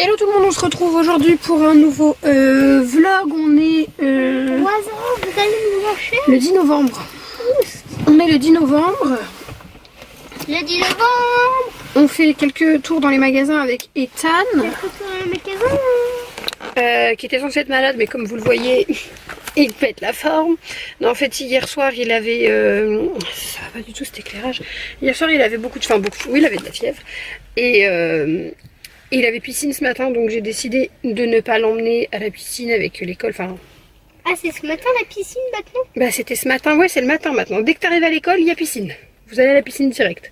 Hello tout le monde, on se retrouve aujourd'hui pour un nouveau vlog. On est vous allez nous lâcher le 10 novembre. On est le 10 novembre. Le 10 novembre. On fait quelques tours dans les magasins avec Ethan. Qui était censé être malade, mais comme vous le voyez, il pète la forme. Non, en fait, hier soir, il avait... ça va pas du tout cet éclairage. Hier soir, il avait beaucoup de... Enfin, beaucoup... Oui, il avait de la fièvre. Et... il avait piscine ce matin, donc j'ai décidé de ne pas l'emmener à la piscine avec l'école. Enfin... Ah, c'est ce matin la piscine maintenant? Bah c'était ce matin, ouais c'est le matin maintenant. Dès que tu arrives à l'école, il y a piscine. Vous allez à la piscine direct.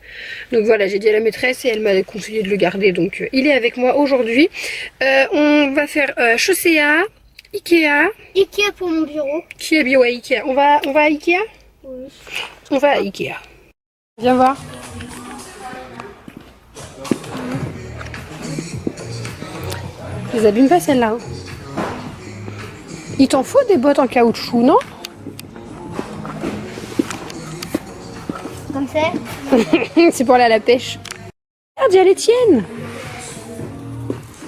Donc voilà, j'ai dit à la maîtresse et elle m'a conseillé de le garder. Donc il est avec moi aujourd'hui. On va faire Chaussea, Ikea. Ikea pour mon bureau. Qui est bio à Ikea? On va à Ikea? Oui. On va à Ikea. Viens voir. Je les abîme pas celle-là. Hein. Il t'en faut des bottes en caoutchouc, non? Comme ça? C'est pour aller à la pêche. Regarde, il y a les tiennes.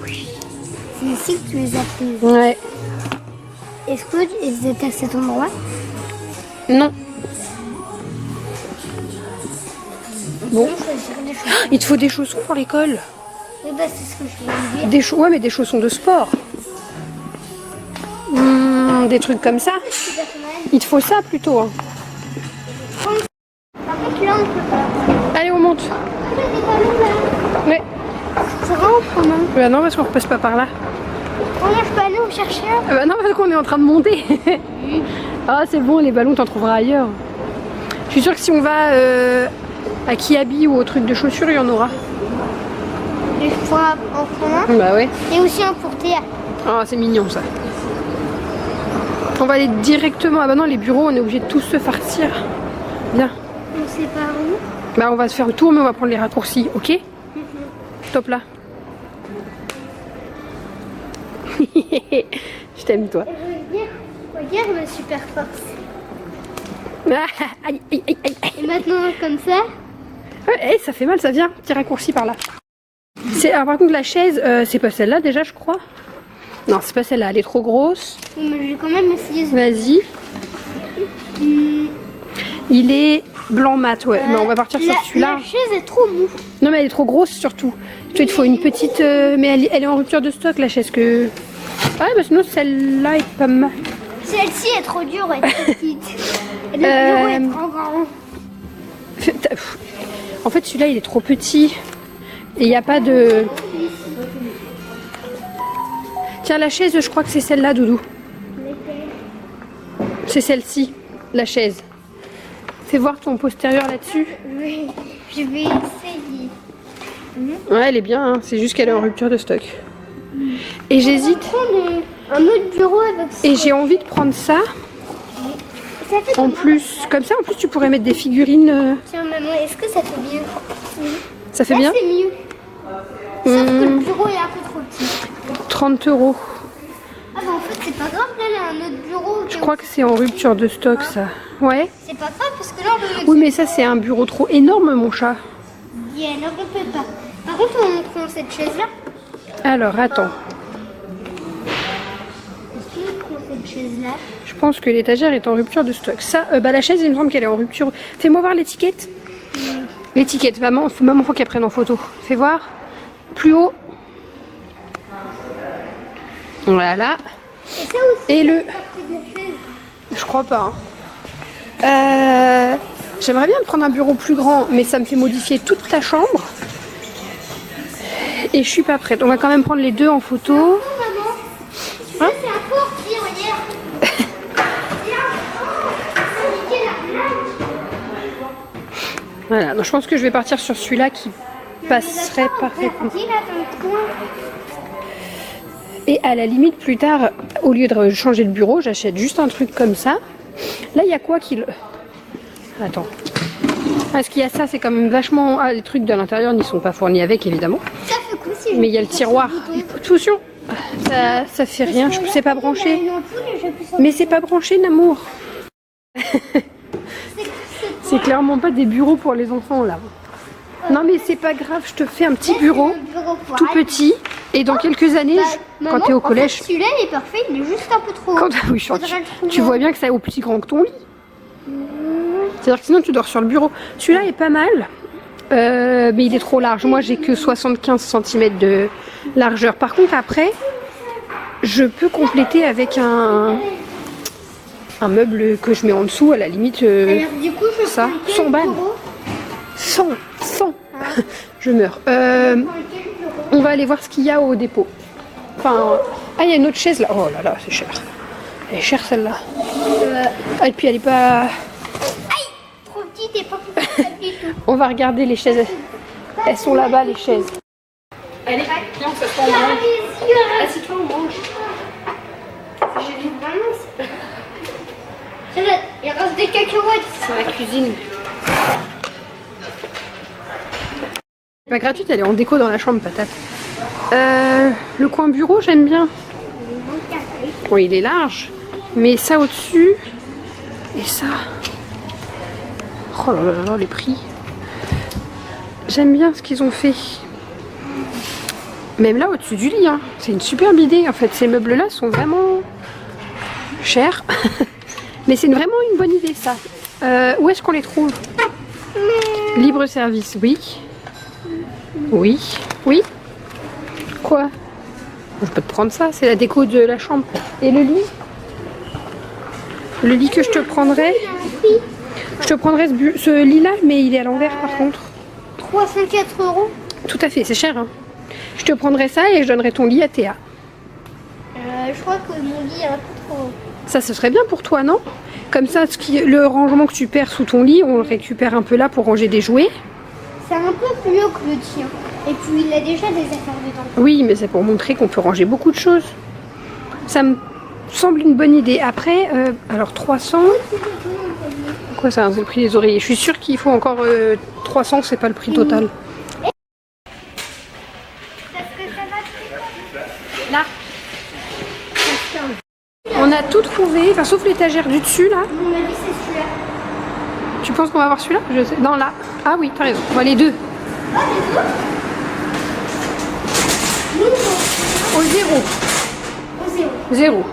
C'est ici que tu les as prises. Ouais. Est-ce que ils étaient à cet endroit? Non. Bon. Des chaussons. Il te faut des chaussons pour l'école. Oui, bah c'est ce que je viens de dire. Ouais, mais des chaussons de sport. Des trucs comme ça. Il te faut ça plutôt. Hein. Par contre, là, on peut pas. Allez, on monte. Il y a des ballons là. Ouais. Ça rentre quand même. Bah non, parce qu'on repasse pas par là. Oh non, je peux aller en chercher un. Bah non, parce qu'on est en train de monter. Ah, c'est bon, les ballons, t'en trouveras ailleurs. Je suis sûre que si on va à Kiabi ou au truc de chaussures, il y en aura. Et je pourrais en prendre un. Bah ouais. Et aussi un pour Théa. Oh, c'est mignon ça. On va aller directement. Ah bah non, les bureaux, on est obligé de tous se farcir. Viens. On sait pas où. Bah on va se faire le tour, mais on va prendre les raccourcis, ok? Top là. Je t'aime toi. Regarde ma super force. Ah, aïe, aïe, aïe, aïe. Et maintenant, comme ça. Ouais, ça fait mal, ça vient. Petit raccourci par là. Alors par contre la chaise, c'est pas celle-là déjà je crois. Non c'est pas celle-là, elle est trop grosse. Oui, mais je vais quand même essayer. Vas-y. Il est blanc mat, ouais. Mais on va partir sur celui-là. La chaise est trop mou. Non mais elle est trop grosse surtout. Tu il te faut une petite... mais elle est en rupture de stock la chaise que... Ah bah sinon celle-là est pas mal. Celle-ci est trop dure, elle est trop petite. Et le bureau est trop grand. En fait celui-là il est trop petit. Et il n'y a pas de... Tiens, la chaise, je crois que c'est celle-là, Doudou. C'est celle-ci, la chaise. Fais voir ton postérieur là-dessus. Oui, je vais essayer. Ouais, elle est bien, hein. C'est juste qu'elle est en rupture de stock. Et j'hésite. Prendre un autre bureau avec ça. Et j'ai envie de prendre ça. Ça fait En plus, comme ça, en plus, tu pourrais mettre des figurines. Tiens, maman, est-ce que ça fait mieux? Ça fait Là, bien? c'est mieux. Sauf que le bureau est un peu trop petit. 30 €. Ah bah en fait c'est pas grave, là il y a un autre bureau. Je crois que c'est en rupture de stock, ça. Ouais. C'est pas grave parce que là on peut mettre... Oui, mais ça, c'est un bureau trop énorme, mon chat. Yeah, là on peut pas. Par contre on prend cette chaise là. Alors, attends. Est-ce qu'on prend cette chaise là? Je pense que l'étagère est en rupture de stock. Ça, bah la chaise, il me semble qu'elle est en rupture. Fais-moi voir l'étiquette. L'étiquette, maman, faut qu'elle prenne en photo. Fais voir. Plus haut. Voilà. Et ça aussi. Et le... partie de la chaise. Je crois pas. Hein. J'aimerais bien prendre un bureau plus grand, mais ça me fait modifier toute ta chambre. Et je suis pas prête. On va quand même prendre les deux en photo. Oh maman, celui-là c'est un portier, regarde. Voilà, donc je pense que je vais partir sur celui-là qui passerait parfaitement. Et à la limite, plus tard, au lieu de changer le bureau, j'achète juste un truc comme ça. Là, il y a quoi qui le... Attends. Parce qu'il y a ça, c'est quand même vachement... Ah, les trucs de l'intérieur n'y sont pas fournis avec, évidemment. Ça fait quoi si Mais il y a le tiroir. Attention, ça fait rien, je sais pas branché. Mais c'est pas branché, Namour. C'est clairement pas des bureaux pour les enfants, là. Non, mais c'est pas grave, je te fais un petit bureau, tout petit. Et dans quelques années, Bah, quand tu es au collège... Celui-là il est parfait, il est juste un peu trop haut. Oui, tu vois bien que c'est aussi grand que ton lit. C'est-à-dire que sinon tu dors sur le bureau. Celui-là est pas mal, mais il est trop large. Moi j'ai que 75 cm de largeur. Par contre après, je peux compléter avec un meuble que je mets en dessous à la limite. Alors, du coup, je ça, prends 100 balles. 100. Je meurs. On va aller voir ce qu'il y a au dépôt. Enfin, ah, il y a une autre chaise là. Oh là là, c'est cher. Elle est chère celle-là. Ah, et puis elle est pas... Trop petite et pas petite du tout. On va regarder les chaises. Elles sont là-bas les chaises. Allez, viens, on s'assoit, on mange. Assis-toi, on mange. J'ai vu vraiment. Il reste des cacahuètes. C'est la cuisine. Pas gratuite, elle est en déco dans la chambre, patate. Le coin bureau, j'aime bien. Bon, il est large, mais ça au-dessus et ça. Oh là là là, les prix. J'aime bien ce qu'ils ont fait. Même là au-dessus du lit, hein. C'est une superbe idée. En fait, ces meubles-là sont vraiment chers, mais c'est vraiment une bonne idée ça. Où est-ce qu'on les trouve? Libre service, oui. Oui. Oui. Quoi? Je peux te prendre ça, c'est la déco de la chambre. Et le lit? Le lit que je te prendrais? Je te prendrais ce lit-là, mais il est à l'envers par contre. 304 €. Tout à fait, c'est cher. Hein. Je te prendrais ça et je donnerais ton lit à Théa. Je crois que mon lit est un peu trop haut. Ça, ce serait bien pour toi, non? Comme ça, le rangement que tu perds sous ton lit, on le récupère un peu là pour ranger des jouets. C'est un peu plus haut que le tien. Et puis il a déjà des affaires dedans. Oui, mais c'est pour montrer qu'on peut ranger beaucoup de choses. Ça me semble une bonne idée. Après, alors 300... Quoi ça, c'est le prix des oreillers. Je suis sûre qu'il faut encore 300, c'est pas le prix total. Là. On a tout trouvé, enfin sauf l'étagère du dessus là. Mon avis c'est celui-là. Tu penses qu'on va avoir celui-là? Je sais. Non, là. Ah oui, t'as raison. On va les deux. Ah, les deux. Au zéro. Au zéro. Zéro.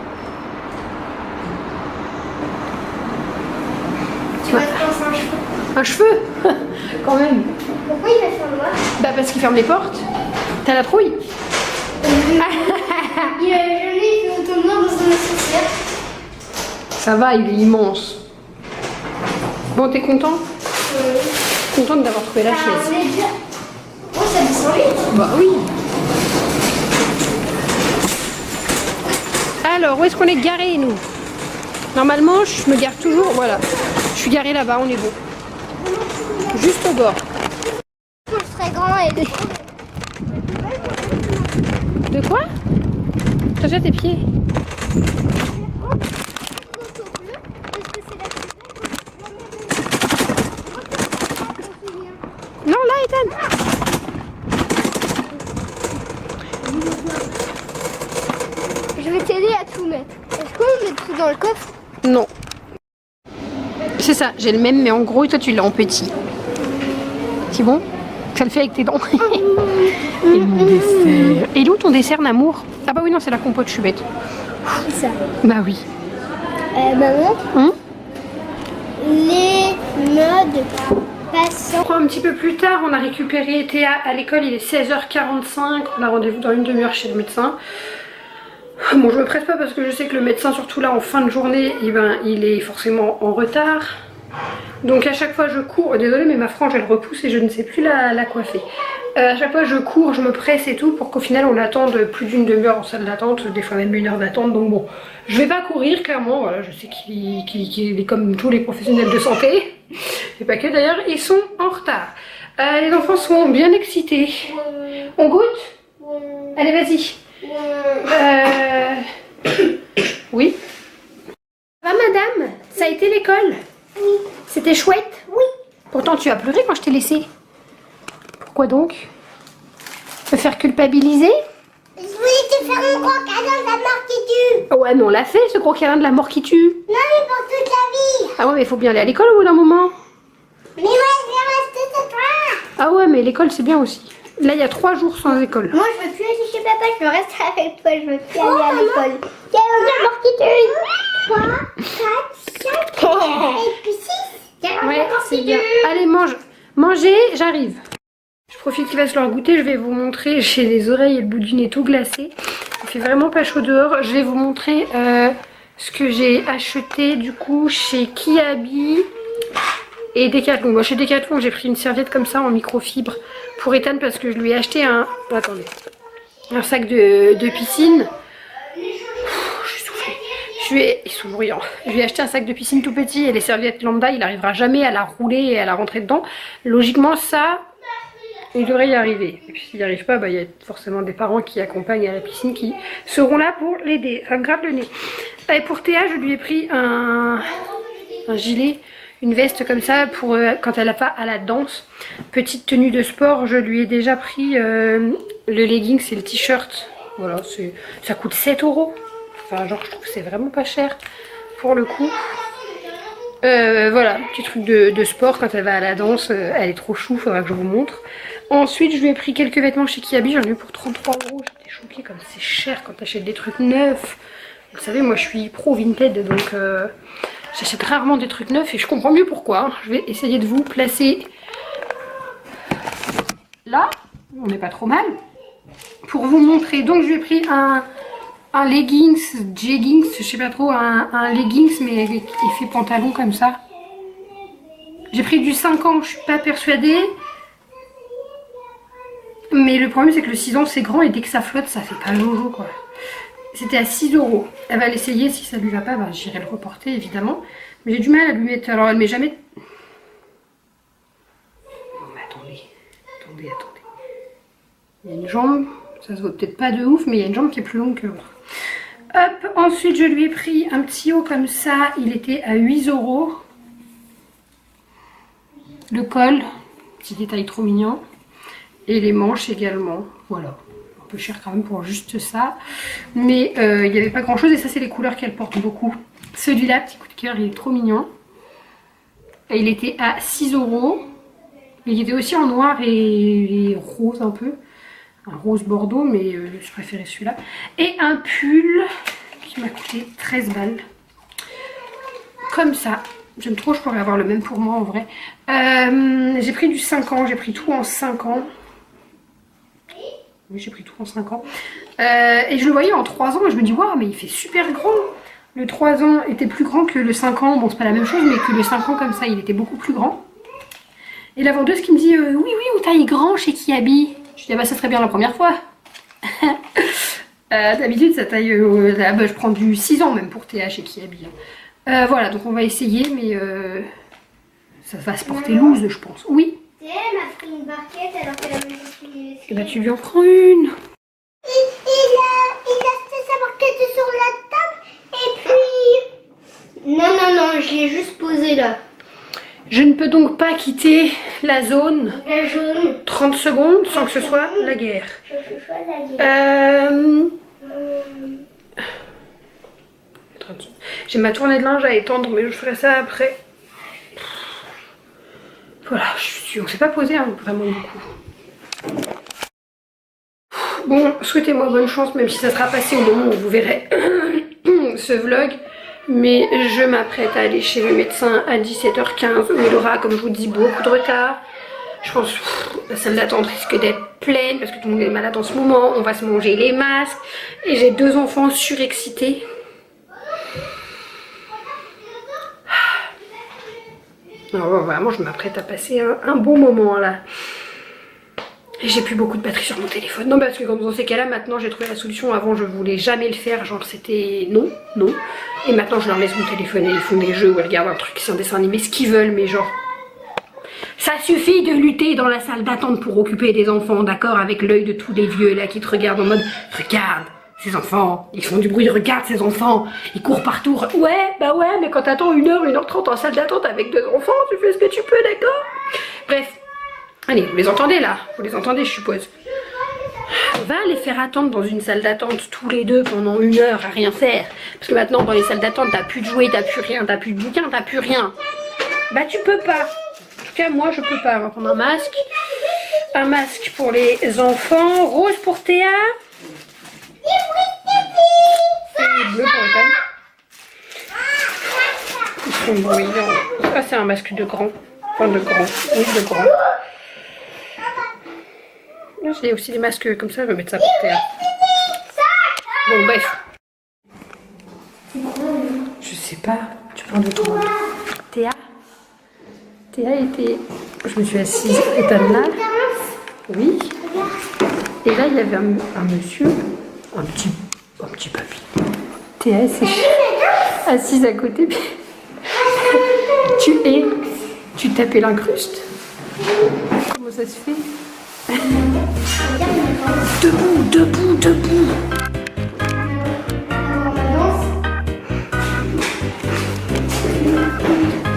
Tu vas te penser un cheveu. Un cheveu. Quand même. Pourquoi il va faire noir? Bah parce qu'il ferme les portes. T'as la trouille. Il a jamais fait autant noir dans un ascenseur. Ça va, il est immense. Bon, t'es content? Contente d'avoir trouvé la chaise. On est déjà... Oh, ça descend vite. Bah oui. Alors, où est-ce qu'on est garé, nous? Normalement, je me gare toujours, voilà. Je suis garée là-bas, on est bon. Juste au bord. Je serais grand et... De quoi? T'as déjà tes pieds? Non, là, Ethan. Je vais t'aider à tout mettre. Est-ce qu'on met tout dans le coffre? Non. C'est ça, j'ai le même, mais en gros, toi, tu l'as en petit. C'est bon? Ça le fait avec tes dents. Et mon dessert. Et où ton dessert, Namour? Ah bah oui, non, c'est la compote, je suis bête. C'est ça. Bah oui. Maman, les modes passants. Un petit peu plus tard, on a récupéré Théa à l'école, il est 16h45. On a rendez-vous dans une demi-heure chez le médecin. Bon, je me presse pas parce que je sais que le médecin, surtout là en fin de journée, il est forcément en retard. Donc à chaque fois je cours, désolée mais ma frange elle repousse et je ne sais plus la coiffer. À chaque fois je cours, je me presse et tout pour qu'au final on attende plus d'une demi-heure en salle d'attente, des fois même une heure d'attente. Donc bon, je vais pas courir clairement, voilà, je sais qu'il est comme tous les professionnels de santé. Et pas que d'ailleurs, ils sont en retard. Les enfants sont bien excités. On goûte? Allez vas-y. Oui. Ça va madame? Ça a été l'école? Oui. C'était chouette? Oui. Pourtant tu as pleuré quand je t'ai laissé. Pourquoi donc? Me faire culpabiliser? Je voulais te faire un gros câlin de la mort qui tue. Ouais mais on l'a fait ce gros câlin de la mort qui tue. Non mais pour toute la vie. Ah ouais mais il faut bien aller à l'école au bout d'un moment. Mais moi je vais rester chez toi. Ah ouais mais l'école c'est bien aussi. Là il y a 3 jours sans école. Moi je veux plus aller chez papa, je veux rester avec toi, je veux plus aller à l'école. Tiens, on a marqué 2, 3, 4, 5, et puis 6. Ouais, c'est bien. Allez, mangez, j'arrive. Je profite qu'il va se leur goûter, je vais vous montrer, j'ai les oreilles et le bout du nez tout glacé. Il fait vraiment pas chaud dehors. Je vais vous montrer ce que j'ai acheté du coup chez Kiabi et Decathlon. Moi chez Decathlon j'ai pris une serviette comme ça en microfibre pour Ethan parce que je lui ai acheté un sac de piscine. Ils sont bruyants. Je lui ai acheté un sac de piscine tout petit et les serviettes lambda, il n'arrivera jamais à la rouler et à la rentrer dedans. Logiquement, ça, il devrait y arriver. Et puis s'il n'y arrive pas, il y a forcément des parents qui accompagnent à la piscine qui seront là pour l'aider. Ça me gratte le nez. Et pour Théa, je lui ai pris un gilet, une veste comme ça pour quand elle n'a pas à la danse. Petite tenue de sport, je lui ai déjà pris le legging et le t-shirt. Voilà, ça coûte 7 €. Enfin, genre, je trouve que c'est vraiment pas cher pour le coup. Voilà, petit truc de sport quand elle va à la danse. Elle est trop chou, faudra que je vous montre. Ensuite, je lui ai pris quelques vêtements chez Kiabi. J'en ai eu pour 33 €. J'étais choquée comme c'est cher quand t'achètes des trucs neufs. Vous savez, moi je suis pro Vinted, donc j'achète rarement des trucs neufs et je comprends mieux pourquoi. Je vais essayer de vous placer là. On n'est pas trop mal. Pour vous montrer, donc je lui ai pris un leggings, jeggings, je sais pas trop, un leggings mais effet pantalon comme ça. J'ai pris du 5 ans, je suis pas persuadée. Mais le problème c'est que le 6 ans c'est grand et dès que ça flotte ça fait pas jojo quoi. C'était à 6 €. Elle va l'essayer, si ça lui va pas, j'irai le reporter évidemment. Mais j'ai du mal à lui mettre, alors elle met jamais... Non mais attendez. Il y a une jambe, ça se voit peut-être pas de ouf, mais il y a une jambe qui est plus longue que l'autre. Hop, ensuite je lui ai pris un petit haut comme ça, il était à 8 €. Le col, petit détail trop mignon. Et les manches également, voilà. Un peu cher quand même pour juste ça. Mais il n'y avait pas grand chose et ça c'est les couleurs qu'elle porte beaucoup. Celui-là, petit coup de cœur, il est trop mignon. Et il était à 6 €. Il était aussi en noir et rose un peu. Un rose bordeaux, mais je préférais celui-là. Et un pull qui m'a coûté 13 balles. Comme ça. J'aime trop, je pourrais avoir le même pour moi en vrai. J'ai pris du 5 ans, j'ai pris tout en 5 ans. Oui, j'ai pris tout en 5 ans. Et je le voyais en 3 ans et je me dis, waouh, mais il fait super grand. Le 3 ans était plus grand que le 5 ans. Bon, c'est pas la même chose, mais que le 5 ans comme ça, il était beaucoup plus grand. Et la vendeuse qui me dit, oui, on taille grand chez Kiabi. Je dis, ah bah ça serait bien la première fois. D'habitude, ça taille, je prends du 6 ans même pour Théa chez Kiabi. Voilà, donc on va essayer, mais ça va se porter loose, je pense. Oui. Elle m'a pris une barquette alors qu'elle avait juste pris... Et bah tu lui en prends une. Il a fait sa barquette sur la table et puis... Non, je l'ai juste posée là. Je ne peux donc pas quitter la zone. La jaune. 30 secondes sans que ce soit la guerre. J'ai ma tournée de linge à étendre, mais je ferai ça après. Voilà, on s'est pas posé hein, vraiment beaucoup. Bon, souhaitez-moi bonne chance, même si ça sera passé au moment où vous verrez ce vlog. Mais je m'apprête à aller chez le médecin à 17h15 où il aura, comme je vous dis, beaucoup de retard. Je pense que la salle d'attente risque d'être pleine parce que tout le monde est malade en ce moment. On va se manger les masques. Et j'ai 2 enfants surexcités. Alors, vraiment, je m'apprête à passer un bon moment là. Et j'ai plus beaucoup de batterie sur mon téléphone. Non, parce que dans ces cas-là, maintenant j'ai trouvé la solution. Avant, je voulais jamais le faire. Genre, c'était non. Et maintenant, je leur laisse mon téléphone et ils font des jeux ou ils regardent un truc, c'est un dessin animé, ce qu'ils veulent, mais genre. Ça suffit de lutter dans la salle d'attente pour occuper des enfants, d'accord? Avec l'œil de tous les vieux là qui te regardent en mode regarde, ces enfants, ils font du bruit, regarde ces enfants, ils courent partout. Ouais, bah ouais, mais quand t'attends 1h, 1h30 en salle d'attente avec 2 enfants, tu fais ce que tu peux, d'accord? Bref. Allez, vous les entendez là? Vous les entendez, je suppose. Va les faire attendre dans une salle d'attente tous les deux pendant 1 heure à rien faire. Parce que maintenant, dans les salles d'attente, t'as plus de jouets, t'as plus rien, t'as plus de bouquins, t'as plus rien. Bah, tu peux pas. En tout cas, moi, je peux pas. On va prendre un masque. Un masque pour les enfants. Rose pour Théa. bruyant. Ça, c'est un masque de grand. Enfin, de grand. Oui, de grand. J'ai aussi des masques comme ça, je vais mettre ça pour Théa. Bon, bref. Je sais pas, tu prends de toi. Théa était... Je me suis assise, Ethan là. Oui. Et là, il y avait un monsieur, un petit papy. Théa, c'est assise à côté. Tu tapais l'incruste. Comment ça se fait? Debout.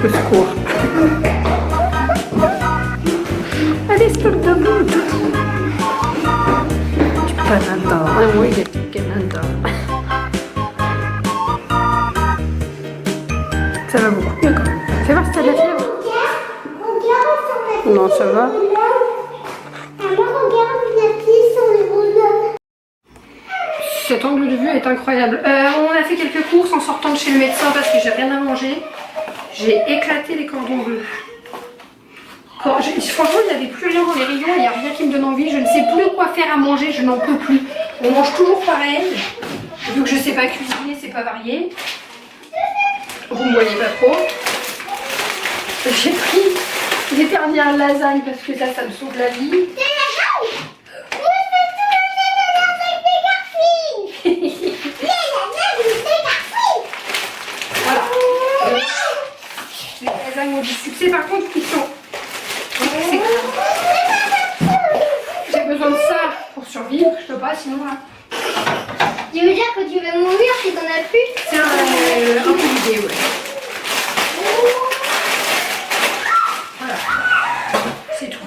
Au secours. Allez, stop, debout. Tu Canada. Ah oui, il est du Canada. Ça va beaucoup mieux quand même. Fais voir si t'as de la fièvre. Non, ça va. Cet angle de vue est incroyable. On a fait quelques courses en sortant de chez le médecin parce que j'ai rien à manger. J'ai éclaté les cordons bleus. Franchement, il n'y avait plus rien dans les rayons, il n'y a rien qui me donne envie. Je ne sais plus quoi faire à manger, je n'en peux plus. On mange toujours pareil. Vu que je ne sais pas cuisiner, c'est pas varié. Vous ne voyez pas trop. J'ai pris les dernières lasagnes parce que ça me sauve la vie. Voilà. Les lasagnes ont du succès, par contre, ils sont... J'ai besoin de ça pour survivre, je peux pas sinon là. Tu veux dire que tu vas mourir si t'en as plus? C'est un peu l'idée, ouais. Voilà, c'est tout.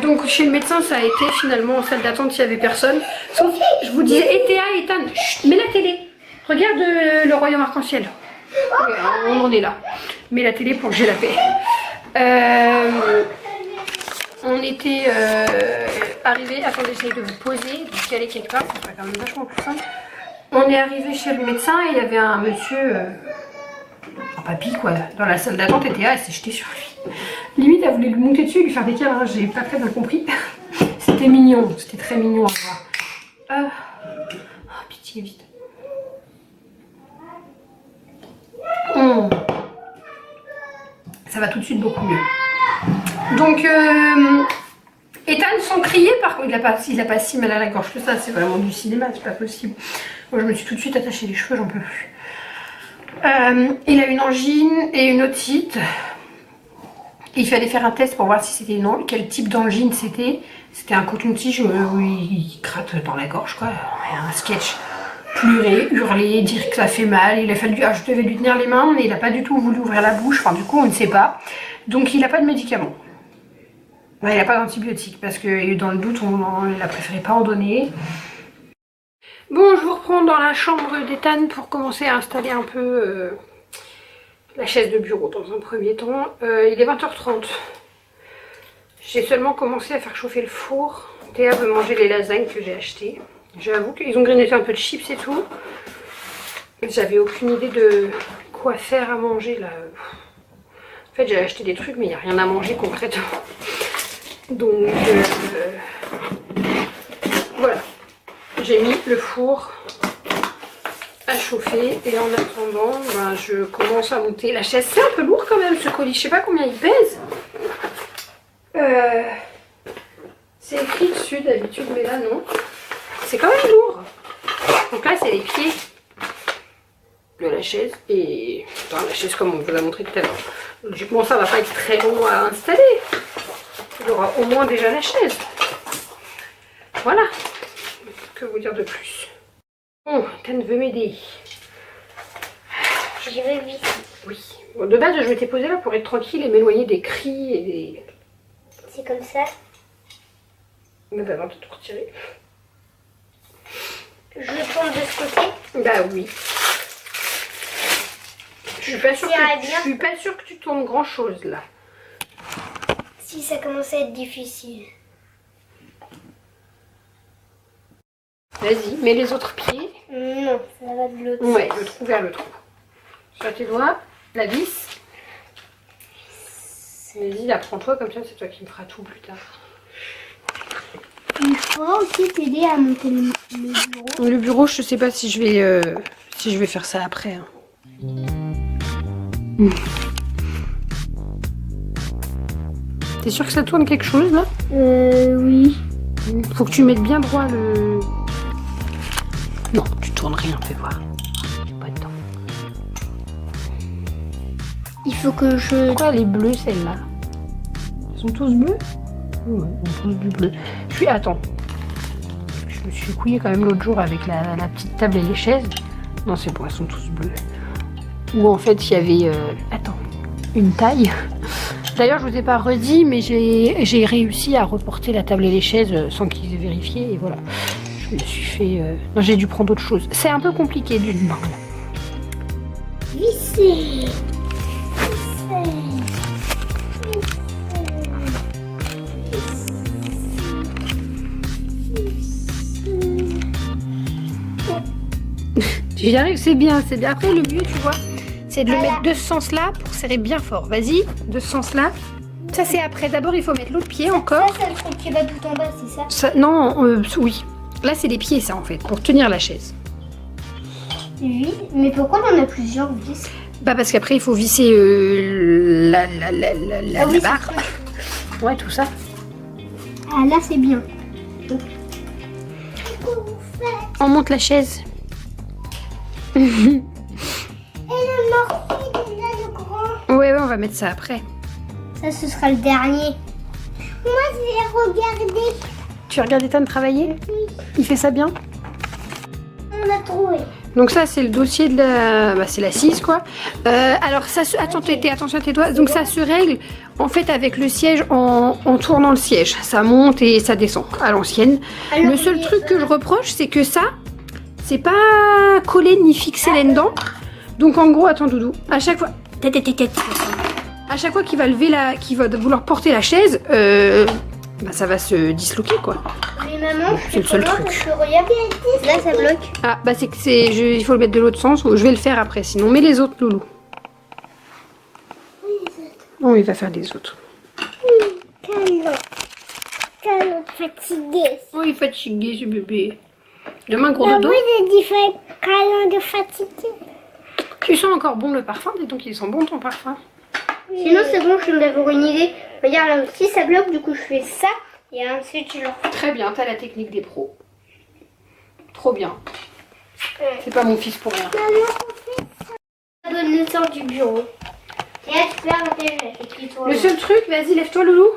Donc chez le médecin, ça a été finalement en salle d'attente, il n'y avait personne. Sauf, je vous disais, Ethéa, Ethan, chut, mets la télé. Regarde le royaume arc-en-ciel. On en est là. Mets la télé pour que j'ai la paix. On était arrivé, attendez, j'essaie de vous poser, de caler quelque part, c'est quand même vachement plus simple. On est arrivé chez le médecin et il y avait un monsieur, un papy quoi, dans la salle d'attente. Et Théa, elle s'est jetée sur lui. Limite, elle voulait lui monter dessus et lui faire des câlins, j'ai pas très bien compris. C'était mignon, c'était très mignon à voir. Oh, pitié, vite. Ça va tout de suite beaucoup mieux. Donc, Ethan, sans crier, par contre, il a pas si mal à la gorge que ça, c'est vraiment du cinéma, c'est pas possible. Moi, je me suis tout de suite attaché les cheveux, j'en peux plus. Il a une angine et une otite. Il fallait faire un test pour voir si c'était quel type d'angine c'était. C'était un coton-tige où il gratte dans la gorge, quoi. Un sketch. Pleurer, hurler, dire que ça fait mal. Il a fallu, je devais lui tenir les mains, mais il n'a pas du tout voulu ouvrir la bouche. Enfin, du coup, on ne sait pas. Donc, il n'a pas de médicaments. Ouais, il n'a pas d'antibiotiques parce que dans le doute, il a préféré pas en donner. Bon, je vous reprends dans la chambre d'Ethan pour commencer à installer un peu la chaise de bureau dans un premier temps. Il est 20h30. J'ai seulement commencé à faire chauffer le four. Théa veut manger les lasagnes que j'ai achetées. J'avoue qu'ils ont grignoté un peu de chips et tout. J'avais aucune idée de quoi faire à manger là. En fait, j'ai acheté des trucs, mais il n'y a rien à manger concrètement. Donc, voilà. J'ai mis le four à chauffer et en attendant, ben, je commence à monter la chaise. C'est un peu lourd quand même ce colis. Je sais pas combien il pèse. C'est écrit dessus d'habitude, mais là non. C'est quand même lourd. Donc là, c'est les pieds de la chaise et dans la chaise comme on vous a montré tout à l'heure. Logiquement, ça va pas être très long à installer. Il y aura au moins déjà la chaise. Voilà. Que vous dire de plus? Bon, Tan veut m'aider. J'y vais vite. Oui. Bon, de base, je m'étais posée là pour être tranquille et m'éloigner des cris et des... C'est comme ça. Mais bah, avant de tout retirer. Je le tourne de ce côté. Bah oui. Je suis pas sûre que tu tournes grand chose là. Si ça commence à être difficile. Vas-y, mets les autres pieds. Non, ça va de l'autre. Ouais, le trou vers le trou. sur tes doigts, la vis. Vas-y, la prends-toi, comme ça c'est toi qui me feras tout plus tard. Il faut aussi t'aider à monter le bureau. Le bureau, je sais pas si je vais faire ça après. Hein. T'es sûr que ça tourne quelque chose là? Oui. Faut que tu mettes bien droit le... Non, tu tournes rien, fais voir. J'ai pas de temps. Il faut que je... Pourquoi elle est bleue celle-là? Ils sont tous bleus? Ouais, ils sont tous du bleu. Attends. Je me suis couillée quand même l'autre jour avec la petite table et les chaises. Non, c'est bon, elles sont tous bleues. Ou en fait, il y avait... Attends. Une taille. D'ailleurs, je vous ai pas redit, mais j'ai réussi à reporter la table et les chaises sans qu'ils aient vérifié. Et voilà. Je me suis fait... Non, j'ai dû prendre d'autres choses. C'est un peu compliqué d'une main. Visser. J'y arrive, c'est bien, c'est bien. Après, le mieux, tu vois, c'est de le mettre de ce sens-là pour serrer bien fort. Vas-y, de ce sens-là. Ça, c'est après. D'abord, il faut mettre l'autre pied encore. Ça, c'est le truc qui va tout en bas, c'est ça? Non, oui. Là, c'est les pieds, ça, en fait, pour tenir la chaise. Oui, mais pourquoi on en a plusieurs vis? Bah, parce qu'après, il faut visser la oui, barre. Ouais, tout ça. Ah, là, c'est bien. On monte la chaise. Et le morceau, il est là, le grand. Ouais, on va mettre ça après. Ça, ce sera le dernier. Moi, je vais regarder. Tu regardes Ethan travailler? Il fait ça bien? On a trouvé. Donc ça, c'est le dossier de la... Bah, c'est la 6, quoi. Alors, ça se... Attends, attention à tes doigts. Donc ça se règle, en fait, avec le siège, en tournant le siège. Ça monte et ça descend, à l'ancienne. Le seul truc que je reproche, c'est que ça, c'est pas collé ni fixé là-dedans. Donc en gros, attends Doudou, à chaque fois... À chaque fois qu'il va lever qu'il va vouloir porter la chaise, bah, ça va se disloquer, quoi. Mais maman, c'est le seul truc. Regarde, là ça bloque. Ah bah il faut le mettre de l'autre sens, ou je vais le faire après sinon. Mets les autres, Loulou. Oh, il va faire les autres. Calme, fatigué. Oh, il est fatigué ce bébé. Demain gros dodo. Oui, j'ai dit câlin de fatigué. Tu sens encore bon le parfum, dis donc il sent bon ton parfum. Sinon c'est bon, je viens d'avoir une idée. Regarde là aussi ça bloque, du coup je fais ça et ensuite je le refais. Très bien, t'as la technique des pros. Trop bien. C'est pas mon fils pour rien. Ça donne le sens du bureau. Et là tu peux arrêter le seul truc, vas-y lève-toi Loulou.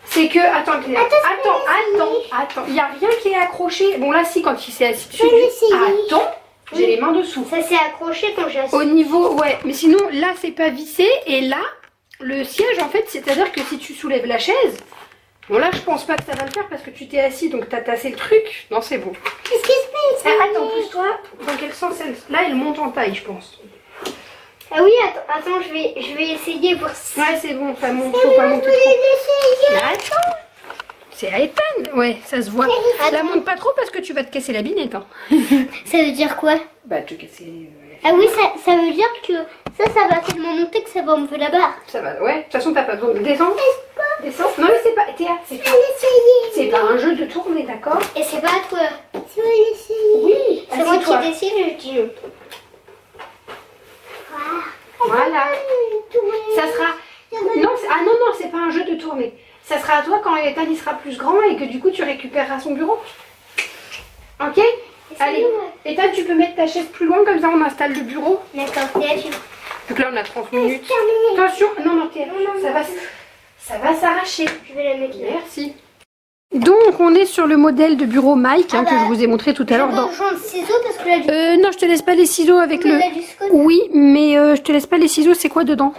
C'est que, attends, il n'y a rien qui est accroché. Bon là si, quand il s'est assis dessus. Attends, j'ai les mains dessous. Ça s'est accroché quand j'ai assis. Au niveau, ouais, mais sinon là c'est pas vissé et là, le siège en fait, c'est-à-dire que si tu soulèves la chaise, bon là je pense pas que ça va le faire parce que tu t'es assis donc t'as tassé le truc. Non c'est bon. Qu'est-ce qui se passe? Attends, pousse-toi, dans quel sens elle... Là elle monte en taille je pense. Ah oui, attends, je vais essayer pour ça. Ouais c'est bon, ça monte, faut pas monter trop. Mais attends, c'est à Ethan, ouais ça se voit. La monte pas trop parce que tu vas te casser la binette. Hein. Ça veut dire quoi? Bah te casser... Ah oui, ça veut dire que ça va tellement monter que ça va enlever la barre. Ça va, ouais. De toute façon, t'as pas besoin de descendre. Descends. Non, mais c'est pas... Théa, c'est pas un jeu de tournée, d'accord? Et c'est pas à toi. Tu veux l'essayer? Oui, c'est moi qui décide, je dis non. Voilà. Ça sera... Non, c'est pas un jeu de tournée. Ça sera à toi quand Ethan il sera plus grand et que du coup, tu récupéreras son bureau. Ok? Allez, Ethan, tu peux mettre ta chaise plus loin, comme ça on installe le bureau. D'accord, Théa, tu... Donc là, on a 30 minutes. Attention, non, Théa, ça va s'arracher. Je vais la mettre là. Merci. Donc, on est sur le modèle de bureau Mike que je vous ai montré tout à l'heure. Dans... ciseaux parce que là, non, je te laisse pas les ciseaux avec le... Oui, mais je te laisse pas les ciseaux, c'est quoi dedans?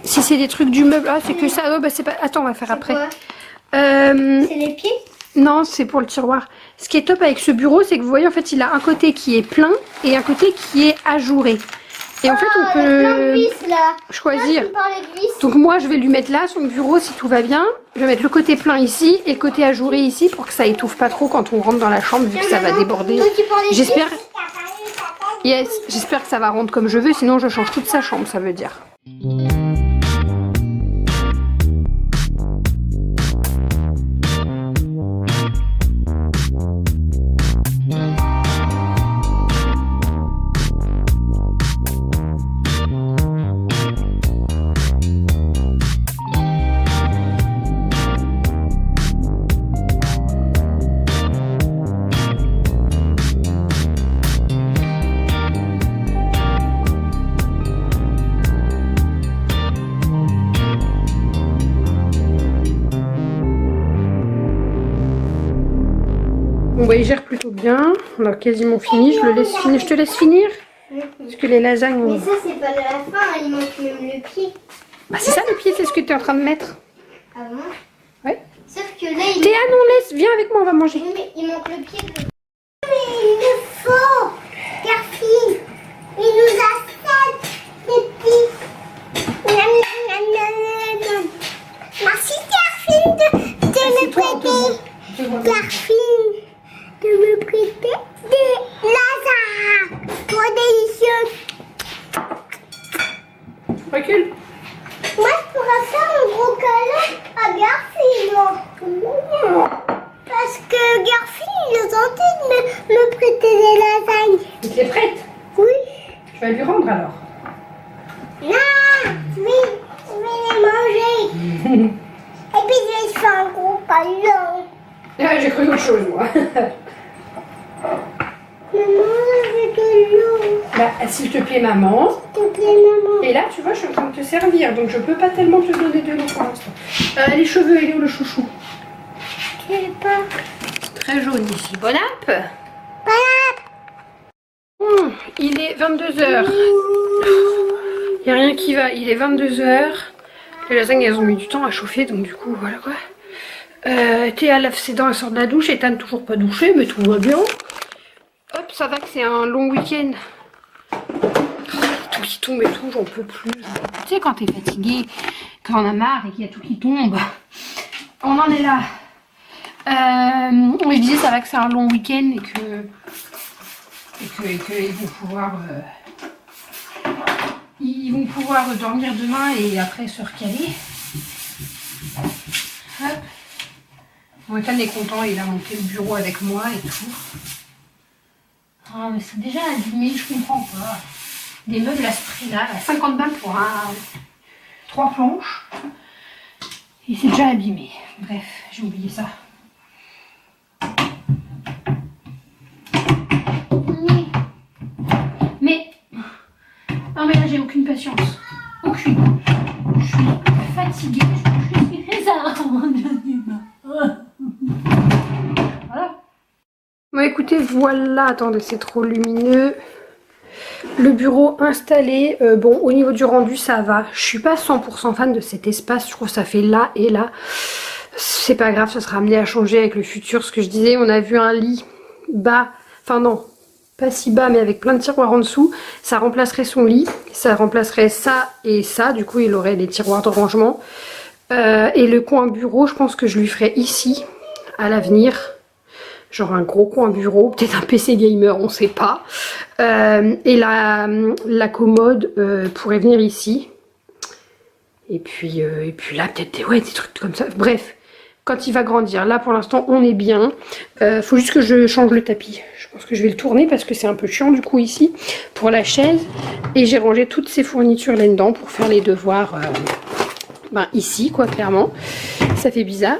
Si c'est des trucs du meuble, c'est que ça, bah c'est pas... Attends, on va faire après. C'est les pieds? Non, c'est pour le tiroir. Ce qui est top avec ce bureau, c'est que vous voyez, en fait, il a un côté qui est plein et un côté qui est ajouré. Et en fait, on peut choisir. Donc moi, je vais lui mettre là son bureau si tout va bien. Je vais mettre le côté plein ici et le côté ajouré ici pour que ça étouffe pas trop quand on rentre dans la chambre vu que ça va déborder. J'espère. Yes, j'espère que ça va rendre comme je veux, sinon je change toute sa chambre, ça veut dire. Bon bah il gère plutôt bien, on a quasiment fini, je le laisse finir, je te laisse finir. Parce que les lasagnes... Mais ça c'est pas de la fin, il manque même le pied. Bah c'est ça le pied, c'est ce que tu es en train de mettre. Ah bon? Ouais. Sauf que là il... Théa non laisse, viens avec moi on va manger. Oui, mais il manque le pied de... Mais il le faut, Garfield. Il nous a fait des petits... Merci Garfield de me prêter... Garfield de me prêter des lasagnes. Trop délicieux. Recule. Moi je pourrais faire un gros câlin à Garfield. Parce que Garfield il est tenté de me prêter des lasagnes. Tu es prête? Oui. Je vais lui rendre alors. Non, je vais les manger. Et puis je vais faire un gros câlin. Ah, j'ai cru autre chose moi. Maman, je veux de l'eau. Bah s'il te plaît maman. S'il te plaît, maman. Et là tu vois je suis en train de te servir, donc je peux pas tellement te donner de l'eau pour l'instant. Les cheveux, il est où le chouchou? Je sais pas. C'est très jaune ici. Bon app. Voilà. Il est 22h. Il n'y a rien qui va, il est 22h. Les lasagnes elles ont mis du temps à chauffer, donc du coup voilà quoi. Théa lave ses dents, elle sort de la douche, Ethan toujours pas douché, mais tout va bien. Hop, ça va que c'est un long week-end. Tout qui tombe et tout, j'en peux plus. Tu sais quand t'es fatigué, quand on a marre et qu'il y a tout qui tombe, on en est là. Je disais ça va que c'est un long week-end et que ils vont pouvoir dormir demain et après se recaler. Hop. Bon, Ethan est content, il a monté le bureau avec moi et tout. Ah mais c'est déjà abîmé, je comprends pas. Des meubles à ce prix-là, 50 balles pour 3 planches. Et c'est déjà abîmé. Bref, j'ai oublié ça. Mais non mais là j'ai aucune patience. Aucune. Je suis fatiguée. Je suis ça. Voilà. Bon écoutez, voilà, attendez, c'est trop lumineux. Le bureau installé, bon au niveau du rendu ça va. Je suis pas 100% fan de cet espace, je trouve que ça fait là et là. C'est pas grave, ça sera amené à changer avec le futur. Ce que je disais, on a vu un lit bas, enfin non, pas si bas mais avec plein de tiroirs en dessous. Ça remplacerait son lit, ça remplacerait ça et ça, du coup il aurait les tiroirs de rangement. Et le coin bureau, je pense que je lui ferai ici à l'avenir. Genre un gros coin bureau, peut-être un PC gamer, on sait pas. Et la commode pourrait venir ici. Et puis là, peut-être des trucs comme ça. Bref, quand il va grandir. Là, pour l'instant, on est bien. Faut juste que je change le tapis. Je pense que je vais le tourner parce que c'est un peu chiant du coup ici pour la chaise. Et j'ai rangé toutes ces fournitures là-dedans pour faire les devoirs ici, quoi, clairement. Ça fait bizarre.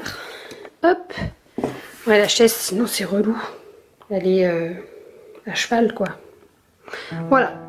Hop. Ouais, la chaise, sinon c'est relou. Elle est à cheval, quoi. Voilà.